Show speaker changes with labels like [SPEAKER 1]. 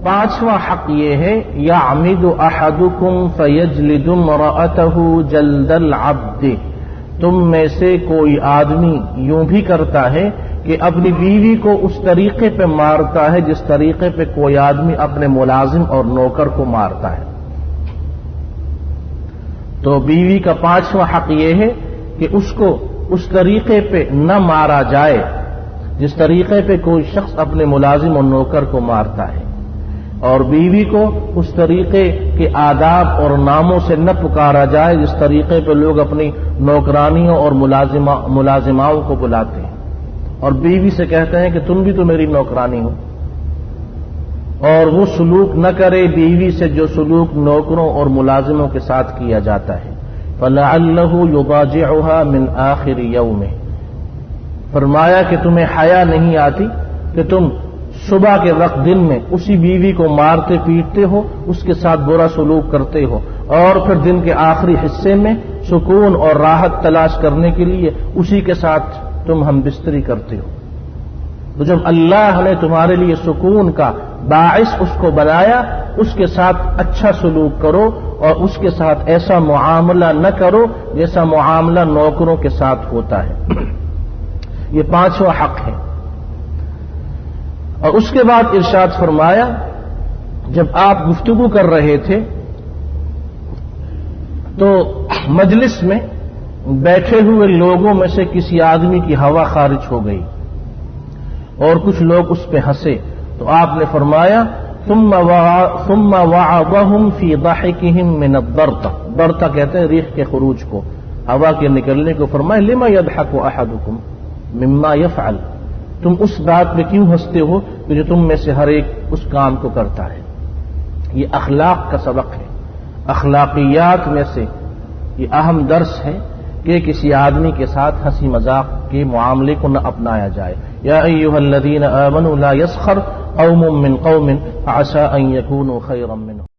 [SPEAKER 1] پانچواں حق یہ ہے یعمد احدکم فیجلد امرأتہ جلد العبد، تم میں سے کوئی آدمی یوں بھی کرتا ہے کہ اپنی بیوی کو اس طریقے پہ مارتا ہے جس طریقے پہ کوئی آدمی اپنے ملازم اور نوکر کو مارتا ہے۔ تو بیوی کا پانچواں حق یہ ہے کہ اس کو اس طریقے پہ نہ مارا جائے جس طریقے پہ کوئی شخص اپنے ملازم اور نوکر کو مارتا ہے، اور بیوی کو اس طریقے کے آداب اور ناموں سے نہ پکارا جائے جس طریقے پہ لوگ اپنی نوکرانیوں اور ملازماؤں کو بلاتے ہیں، اور بیوی سے کہتے ہیں کہ تم بھی تو میری نوکرانی ہو، اور وہ سلوک نہ کرے بیوی سے جو سلوک نوکروں اور ملازموں کے ساتھ کیا جاتا ہے۔ فَلَعَلَّهُ يُضَاجِعُهَا مِنْ آخِرِ يَوْمِهِ، فرمایا کہ تمہیں حیا نہیں آتی کہ تم صبح کے وقت دن میں اسی بیوی کو مارتے پیٹتے ہو، اس کے ساتھ برا سلوک کرتے ہو، اور پھر دن کے آخری حصے میں سکون اور راحت تلاش کرنے کے لیے اسی کے ساتھ تم ہم بستری کرتے ہو۔ تو جب اللہ نے تمہارے لیے سکون کا باعث اس کو بنایا، اس کے ساتھ اچھا سلوک کرو اور اس کے ساتھ ایسا معاملہ نہ کرو جیسا معاملہ نوکروں کے ساتھ ہوتا ہے۔ یہ پانچواں حق ہے۔ اور اس کے بعد ارشاد فرمایا، جب آپ گفتگو کر رہے تھے تو مجلس میں بیٹھے ہوئے لوگوں میں سے کسی آدمی کی ہوا خارج ہو گئی اور کچھ لوگ اس پہ ہنسے، تو آپ نے فرمایا ثم وعظهم في ضحكهم من الضرطة، ضرطة کہتے ہیں ریح کے خروج کو، ہوا کے نکلنے کو۔ فرمایا لما يضحك احدكم مما يفعل، تم اس بات پہ کیوں ہنستے ہو کہ جو تم میں سے ہر ایک اس کام کو کرتا ہے۔ یہ اخلاق کا سبق ہے، اخلاقیات میں سے یہ اہم درس ہے کہ کسی آدمی کے ساتھ ہنسی مذاق کے معاملے کو نہ اپنایا جائے۔ یا ایھا الذین آمنوا لا یسخر قوم من قوم عسى ان یکونوا خیرا منهم۔